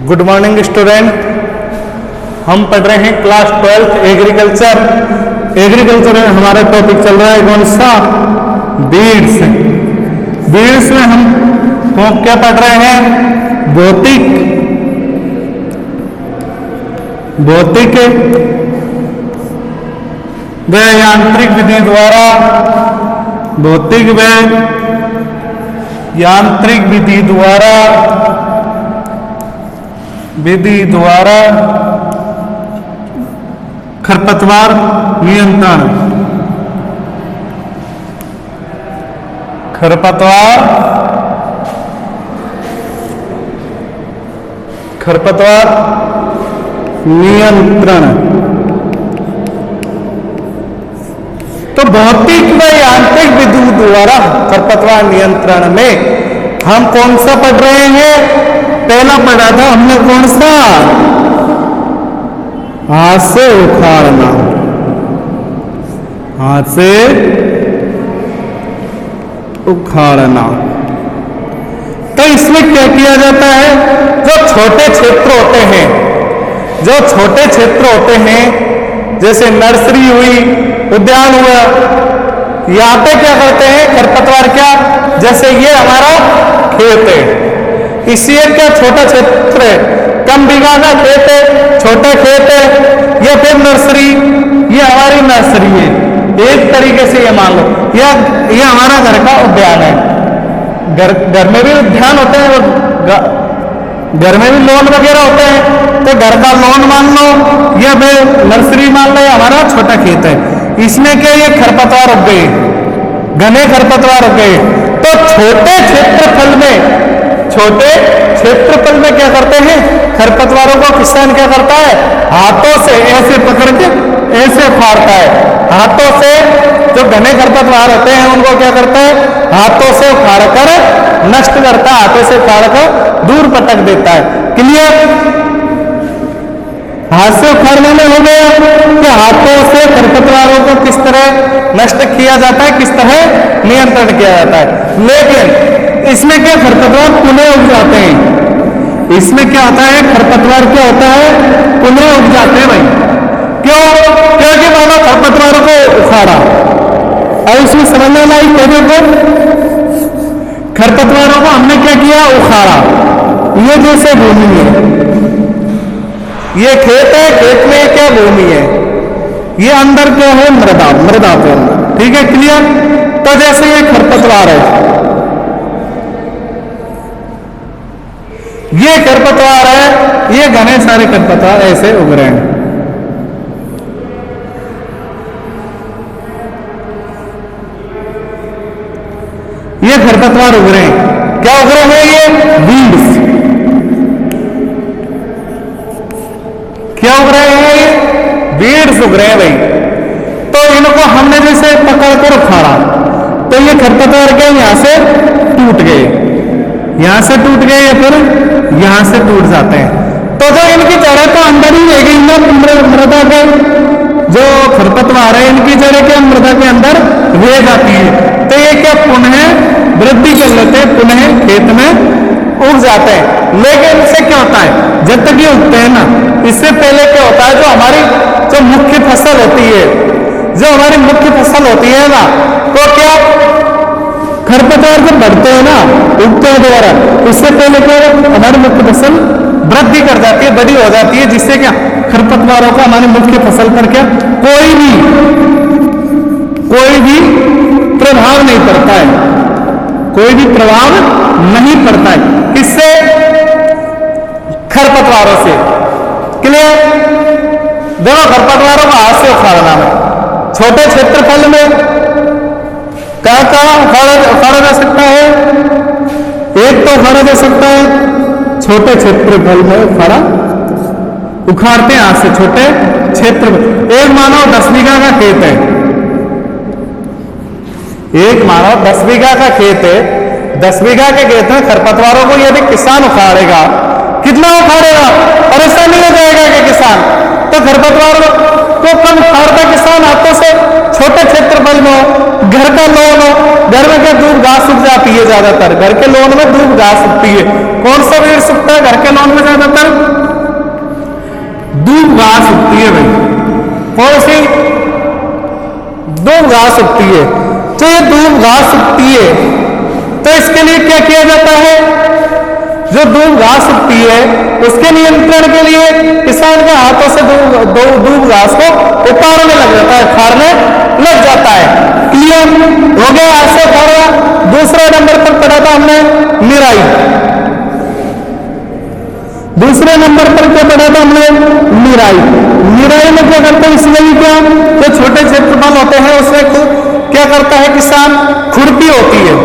Good morning student. हम पढ़ रहे हैं क्लास 12 एग्रीकल्चर। एग्रीकल्चर में हमारा टॉपिक चल रहा है कौन सा? बीड्स। बीड्स में हम तो क्या पढ़ रहे हैं? भौतिक व यांत्रिक विधि द्वारा, भौतिक व यांत्रिक विधि द्वारा खरपतवार नियंत्रण। खरपतवार नियंत्रण। तो भौतिक व यांत्रिक विधि द्वारा खरपतवार नियंत्रण में हम कौन सा पढ़ रहे हैं? पहला पढ़ा था हमने कौन सा? हाथ से उखाड़ना। हाथ से उखाड़ना। तो इसमें क्या किया जाता है? जो छोटे क्षेत्र होते हैं, जैसे नर्सरी हुई, उद्यान हुआ, यहाँ पे क्या करते हैं? खरपतवार क्या, जैसे ये हमारा खेत है, इसी क्या छोटा क्षेत्र है, कम बीघा का खेत है, छोटा खेत है, या फिर नर्सरी, ये हमारी नर्सरी है। एक तरीके से ये मान लो ये हमारा घर का उद्यान है। घर में भी उद्यान होते हैं और घर में भी लॉन वगैरह होते हैं, तो घर का लॉन मान लो या फिर नर्सरी मान लो, ये हमारा छोटा खेत है। इसमें क्या ये खरपतवार उग गए, घने खरपतवार उग गए। तो छोटे क्षेत्रफल में क्या करते हैं? खरपतवारों को किसान क्या करता है? हाथों से ऐसे पकड़ के ऐसे फाड़ता है। हाथों से जो घने खरपतवार होते हैं उनको क्या करता है? हाथों से फाड़कर नष्ट करता है, हाथों से फाड़कर दूर पटक देता है। क्लियर? हाथ से उखाड़ने में हो गया कि हाथों से खरपतवारों को किस तरह नष्ट किया जाता है, किस तरह नियंत्रण किया जाता है। लेकिन इसमें क्या खरपतवार पुनः उग जाते हैं। इसमें क्या होता है? खरपतवार क्या होता है? पुनः उग जाते हैं भाई। क्यों? क्योंकि मानो खरपतवारों को उखाड़ा और इसमें समझने लायक पहले को खरपतवारों को हमने क्या किया? उखाड़ा। ये जैसे भूमि है, ये खेत है, खेत में क्या भूमि है, ये अंदर क्या है? मृदा के अंदर। ठीक है, क्लियर? तो जैसे ये खरपतवार है, ये खरपतवार है, ये घने सारे खरपतवार ऐसे उग रहे हैं। ये खरपतवार उग रहे हैं। क्या उग रहे हैं? ये वीड्स। क्या उग रहे हैं? ये वीड्स उग रहे हैं भाई। तो इनको हमने जैसे पकड़कर उखाड़ा तो ये खरपतवार के यहाँ से टूट गए, यहां से टूट गए या फिर यहां से टूट जाते हैं। तो जो इनकी जड़ें तो अंदर ही रह गई ना, मृदा के जो खरपतवार है इनकी जड़ें क्या मृदा के अंदर रह जाती है। तो ये क्या पुनः वृद्धि कर लेते हैं, पुनः खेत में उग जाते हैं। लेकिन इससे क्या होता है? जब तक ये उगते हैं ना, इससे पहले क्या होता है? जो हमारी जो मुख्य फसल होती है, ना, तो क्या खरपतवार जब बढ़ते हैं ना, उगते हैं दोबारा, इससे पहले क्या हमारी मुख्य फसल वृद्धि कर जाती है, बड़ी हो जाती है, जिससे क्या खरपतवारों का हमारी मुख्य फसल पर क्या कोई भी प्रभाव नहीं पड़ता है। कोई भी प्रभाव नहीं पड़ता है। किससे? खरपतवारों से। क्लियर? दोनों खरपतवारों को हाथ से उखाड़ना है। छोटे क्षेत्रफल में कहाँ उखाड़ा जा सकता है? एक तो उखाड़ा जा सकता है छोटे क्षेत्रफल में उखाड़ते हैं हाथ से छोटे क्षेत्रफल। एक मानो 10 बीघा का खेत है, एक मानो 10 बीघा का खेत है। 10 बीघा के खेत में खरपतवारों को यदि किसान उखाड़ेगा, कितना उखाड़ेगा? और ऐसा नहीं हो जाएगा कि किसान तो खरपतवार को कम फाड़ता किसान हाथों से, छोटे क्षेत्रफल में हो, घर का लोन हो, घर में क्या दूब घास उग जाती है ज्यादातर, घर के लोन में दूब घास उगती है। कौन सा पेड़ सूखता है घर के लोन में ज्यादातर? दूब घास उगती है भाई। कौन सी? दूब घास उगती है। तो ये दूब घास उगती है, तो इसके लिए क्या किया जाता है? जो दूब घास उगती है उसके नियंत्रण के लिए किसान के हाथों से दूब घास को उतारने लग जाता है, फाड़ने लग जाता है। क्लियर हो गया? ऐसे फाड़ा। दूसरा नंबर पर पढ़ा था हमने निराई। दूसरे नंबर पर क्या पढ़ा था हमने? निराई। निराई में क्या करते हैं? इसमें भी क्या, जो छोटे क्षेत्रफल होते हैं उसमें क्या करता है किसान? खुरपी होती है।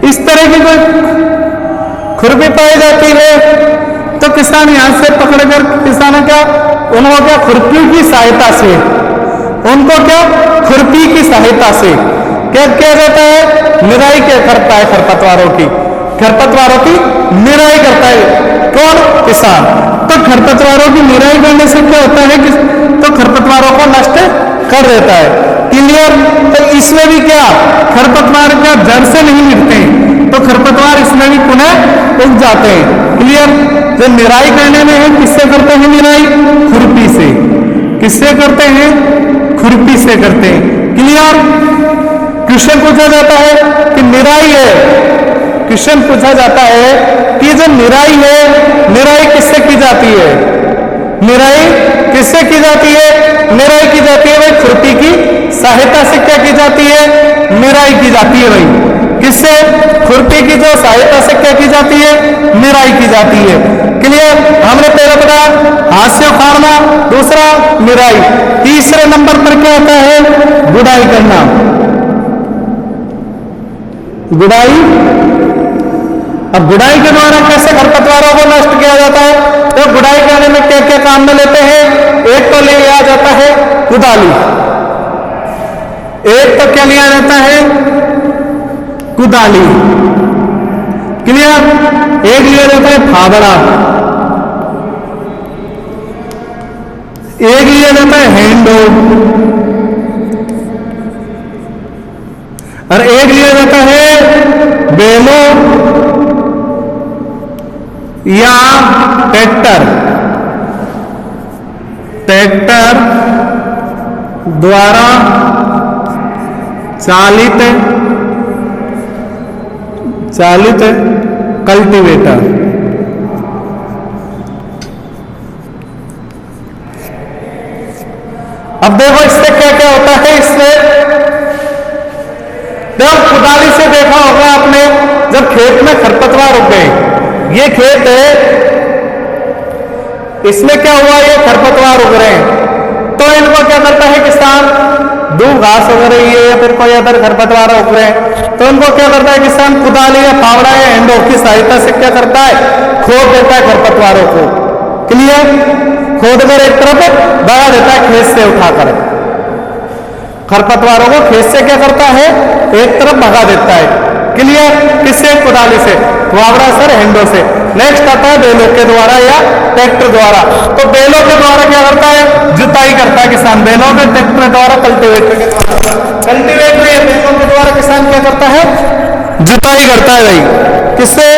इस तरह की कोई खुरपी पाई जाती है तो किसान यहां से पकड़कर किसानों क्या, उनको क्या खुरपी की सहायता से, उनको क्या खुरपी की सहायता से क्या किया जाता है? निराई क्या करता है? खरपतवारों की निराई करता है। कौन? किसान। तो खरपतवारों की निराई करने से क्या होता है कि तो खरपतवारों को नष्ट कर देता है। क्लियर? तो इसमें भी क्या, खरपतवार क्या जड़ से नहीं मिटते, तो खरपतवार इसमें भी पुनः उग जाते हैं। क्लियर? जो निराई करने में है, किससे करते हैं निराई? खुरपी से। किससे करते हैं? खुरपी से करते हैं। क्लियर? क्वेश्चन पूछा जाता है कि निराई है, क्वेश्चन पूछा जाता है कि जो निराई है, निराई किससे की जाती है? निराई किससे की जाती है? निराई की जाती है भाई खुरपी की सहायता से। क्या की जाती है? निराई की जाती है भाई। किससे? खुरपी की जो सहायता से क्या की जाती है? निराई की जाती है। क्लियर? हमने पहले पढ़ा हाथ से उखाड़ना, दूसरा निराई, तीसरे नंबर पर क्या आता है? गुड़ाई करना। गुड़ाई। अब गुड़ाई के द्वारा कैसे खरपतवारों को नष्ट किया जाता है? तो गुड़ाई करने में क्या क्या काम में लेते हैं? एक तो लिया जाता है कुदाली, एक तो क्या लिया जाता है? कुदाली। क्लियर? एक लिया जाता है फावड़ा, एक लिया जाता है हैंडो, और एक लिया जाता है बेलो या ट्रैक्टर। ट्रैक्टर द्वारा चालित कल्टीवेटर। अब देखो इससे क्या क्या होता है? इससे देखो कुदाली से देखा होगा आपने, जब खेत में खरपतवार उग गए, ये खेत है, इसमें क्या हुआ? ये खरपतवार उग रहे हैं, तो इनको क्या करता है किसान? दूब घास उग रही है या फिर कोई अदर खरपतवार उग रहे हैं, तो इनको क्या करता है किसान? कुदाली या फावड़ा या हैंडो की सहायता से क्या करता है? खोद देता है खरपतवारों को। क्लियर? खोद कर एक तरफ दबा देता है, खेत से उठाकर खरपतवारों को खेत से क्या करता है? एक तरफ भगा देता है। क्लियर? किससे? कुदाली से, फावड़ा सर हैंडो से। नेक्स्ट आता है बेलों के द्वारा या ट्रैक्टर द्वारा। तो बेलों के द्वारा क्या करता है? जुताई करता है किसान। बेलों के ट्रैक्टर द्वारा, कल्टीवेटर के द्वारा, कल्टीवेटर या बेलों के द्वारा किसान क्या करता है? जुताई करता है भाई। किससे?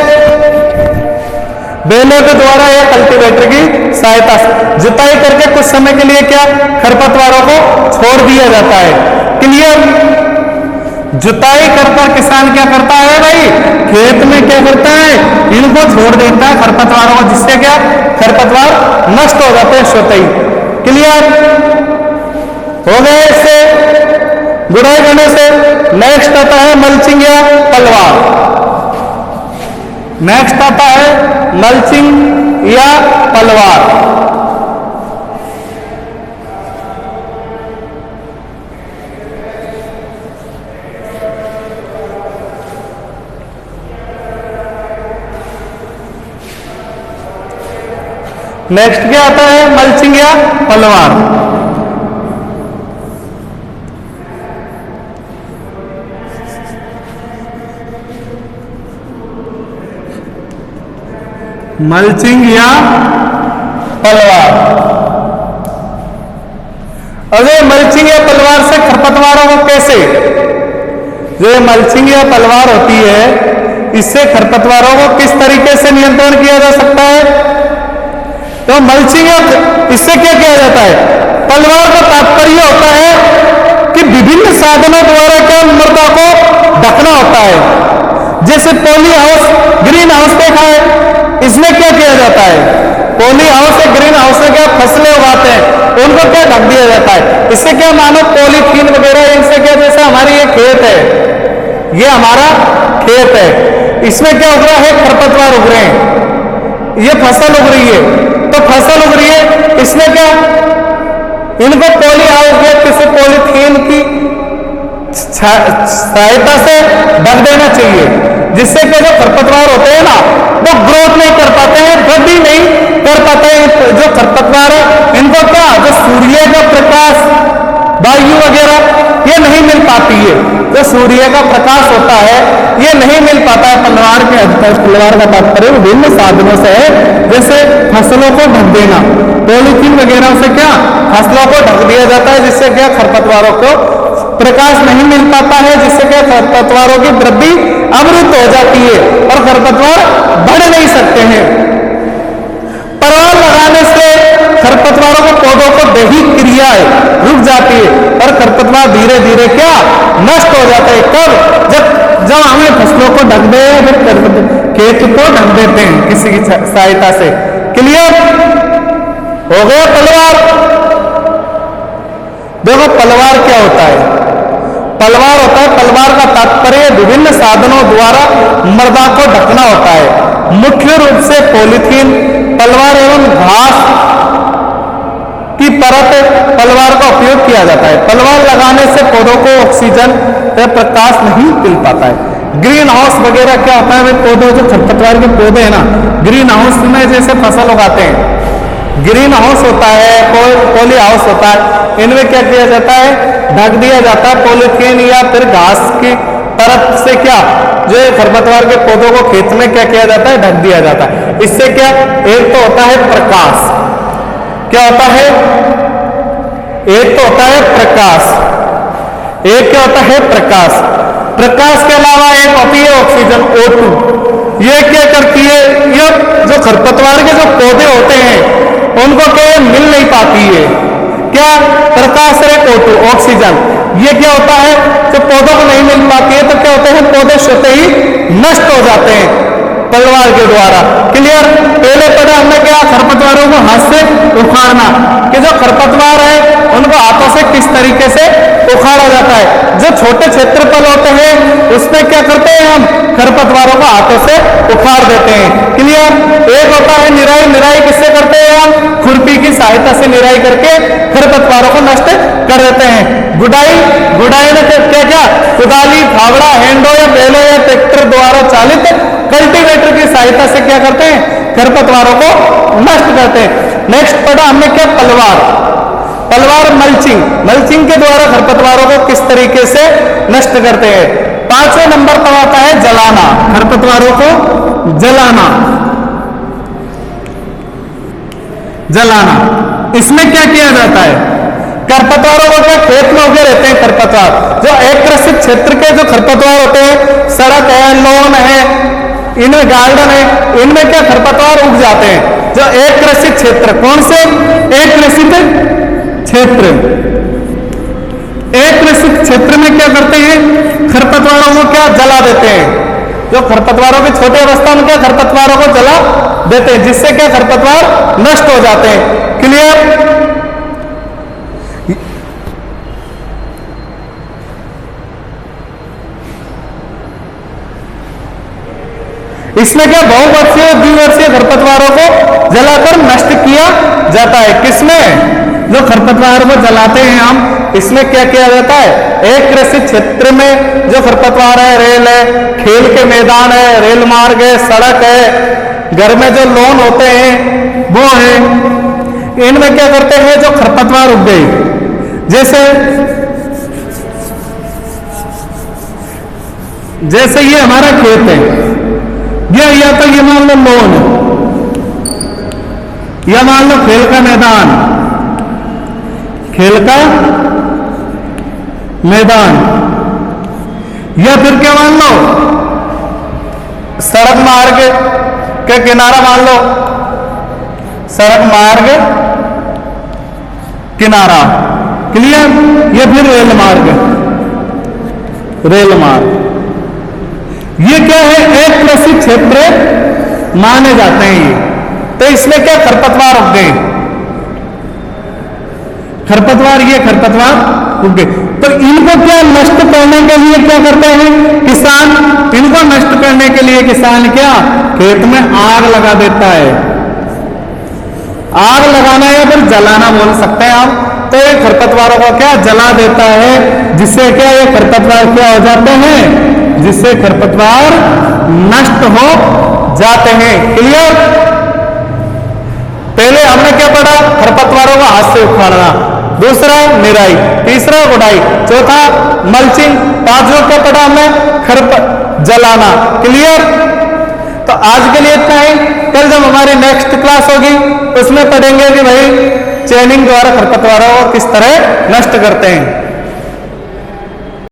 बेलों के द्वारा या कल्टीवेटर की सहायता से जुताई करके कुछ समय के लिए क्या खरपतवारों को छोड़ दिया जाता है। क्लियर? जुताई कर किसान क्या करता है भाई? खेत में क्या करता है? इनको छोड़ देता है खरपतवारों को, जिससे क्या खरपतवार नष्ट हो जाते हैं स्वतः ही। क्लियर हो गए? इससे गुड़ाई करने से नेक्स्ट आता है मल्चिंग या पलवार। नेक्स्ट आता है मल्चिंग या पलवार। नेक्स्ट क्या आता है? मल्चिंग या पलवार। मल्चिंग या पलवार। अब ये मल्चिंग या पलवार से खरपतवारों को कैसे, जो ये मल्चिंग या पलवार होती है, इससे खरपतवारों को किस तरीके से नियंत्रण किया जा सकता है? तो मल्चिंग इससे क्या किया जाता है? पलवार का तात्पर्य होता है कि विभिन्न साधनों द्वारा क्या मृदा को ढकना होता है। जैसे पॉली हाउस, ग्रीन हाउस देखा है, इसमें क्या किया जाता है? पॉली हाउस या ग्रीन हाउस में क्या फसलें उगाते हैं, उनको क्या ढक दिया जाता है। इससे क्या मानो पॉलीथीन वगैरह, इनसे क्या, जैसे हमारी ये खेत है, ये हमारा खेत है, इसमें क्या उग रहा है? खरपतवार उग रहे हैं, ये फसल उग रही है, तो फसल उग रही है, इसमें क्या इनको पॉली हाउस या किसी पॉलीथीन की सहायता से ढक देना चाहिए, जिससे कि जो खरपतवार होते हैं ना, वो ग्रोथ नहीं कर पाते हैं, वृद्धि नहीं कर पाते हैं। जो खरपतवार है, इनको क्या, जो सूर्य का प्रकाश, वायु वगैरह ये नहीं मिल पाती है, जो सूर्य का प्रकाश होता है ये नहीं मिल पाता है। पलवार के पलवार का तात्पर्य विभिन्न साधनों से है, जैसे फसलों को ढक देना, पॉलीथीन वगैरह से क्या फसलों को ढक दिया जाता है, जिससे क्या खरपतवारों को प्रकाश नहीं मिल पाता है, जिससे क्या खरपतवारों की वृद्धि अवरुद्ध हो जाती है और खरपतवार बढ़ नहीं सकते हैं। पलवार लगाने से खरपतवारों को, पौधों को दैहिक क्रियाएं रुक जाती है और खरपतवार धीरे धीरे क्या नष्ट हो जाते हैं। कब? जब हमें फसलों को ढक दे, फिर खेत को ढक देते हैं किसी की सहायता से। क्लियर हो गया? पलवार देखो, पलवार क्या होता है? पलवार होता है, पलवार का तात्पर्य विभिन्न साधनों द्वारा मृदा को ढकना होता है। मुख्य रूप से पॉलीथीन, पलवार एवं घास की परत पलवार का उपयोग किया जाता है। पलवार लगाने से पौधों को ऑक्सीजन या प्रकाश नहीं मिल पाता है। ग्रीन हाउस वगैरह क्या होता है? पौधे, जो खरपतवार के पौधे हैं ना, ग्रीन हाउस में जैसे फसल उगाते हैं, ग्रीन हाउस होता है, पॉली हाउस होता है, इनमें क्या किया जाता है? ढक दिया जाता है पॉलीथीन या फिर घास की परत से, क्या जो खरपतवार के पौधों को खेत में क्या किया जाता है? ढक दिया जाता है। इससे क्या, एक तो होता है प्रकाश, क्या होता है? एक तो होता है प्रकाश, एक क्या होता है? प्रकाश। प्रकाश के अलावा एक होती है ऑक्सीजन, O2। ये क्या करती है? ये जो खरपतवार के जो पौधे होते हैं उनको क्या मिल नहीं पाती है, क्या? प्रकाश है, O2 ऑक्सीजन। ये क्या होता है? जो पौधों को नहीं मिल पाती है, तो क्या होते हैं? पौधे स्वतः ही नष्ट हो जाते हैं पलवार के द्वारा। क्लियर? पहले पढ़ा हमने क्या? खरपतवारों को हाथ से उखाड़ना, कि जो खरपतवार है उनको हाथों से किस तरीके से उखाड़ा जाता है। जो छोटे क्षेत्रफल होते हैं उसमें क्या करते हैं? हम खरपतवारों को हाथों से उखाड़ देते हैं। क्लियर? एक होता है निराई, निराई किससे करते हैं? हम खुरपी की सहायता से निराई करके खरपतवारों को नष्ट कर देते हैं। गुड़ाई, गुड़ाई में क्या क्या? कुदाली, फावड़ा, हैंडो या बैलों या ट्रैक्टर द्वारा चालित कल्टीवेटर की सहायता से क्या करते हैं? खरपतवारों को नष्ट करते हैं। नेक्स्ट पढ़ा हमने क्या? पलवार। पलवार मल्चिंग, मल्चिंग के द्वारा खरपतवारों को किस तरीके से नष्ट करते हैं। 5वें नंबर पर आता है जलाना, खरपतवारों को जलाना। जलाना, इसमें क्या किया जाता है? खरपतवारों को क्या खेत में उगे रहते हैं खरपतवार, जो अकृषित क्षेत्र के जो खरपतवार होते हैं, सड़क है, लॉन है, इनमें गार्डन है, इनमें क्या खरपतवार उग जाते हैं। जो अकृषित क्षेत्र, कौन से अकृषित क्षेत्र? अकृषित क्षेत्र में क्या करते हैं? खरपतवारों को क्या जला देते हैं। जो खरपतवारों की छोटी अवस्था में क्या खरपतवारों को जला देते हैं, जिससे क्या खरपतवार नष्ट हो जाते हैं। क्लियर? इसमें क्या बहुवर्षीय द्विवर्षीय खरपतवारों को जलाकर नष्ट किया जाता है। किसमें? जो खरपतवार को जलाते हैं हम, इसमें क्या किया जाता है? एक कृषि क्षेत्र में जो खरपतवार है, रेल है, खेल के मैदान है, रेल मार्ग है, सड़क है, घर में जो लॉन होते हैं वो है, इनमें क्या करते हैं? जो खरपतवार उग गई, जैसे ये हमारा खेत है, या तो ये मान लो लॉन, या मान लो खेल का मैदान, खेल का मैदान, या फिर क्या मान लो सड़क मार्ग के किनारा, मान लो सड़क मार्ग किनारा, क्लियर, या फिर रेल मार्ग, रेल मार्ग। ये क्या है, एक कृषि क्षेत्र माने जाते हैं ये। तो इसमें क्या खरपतवार उग गए, खरपतवार, ये खरपतवार उग गए। तो इनको क्या नष्ट करने के लिए क्या करते हैं किसान, इनको नष्ट करने के लिए किसान क्या खेत में आग लगा देता है। आग लगाना या फिर जलाना बोल सकते हैं आप। तो ये खरपतवारों को क्या जला देता है, जिससे क्या ये खरपतवार क्या हो जाते हैं, जिससे खरपतवार नष्ट हो जाते हैं। क्लियर। पहले हमने क्या पढ़ा, खरपतवारों को हाथ से उखाड़ना, दूसरा निराई, तीसरा गुड़ाई, चौथा मल्चिंग, पांचवा क्या पढ़ा हमने, जलाना। क्लियर। तो आज के लिए इतना ही। कल जब हमारी नेक्स्ट क्लास होगी उसमें पढ़ेंगे कि भाई चेनिंग द्वारा खरपतवारों को किस तरह नष्ट करते हैं।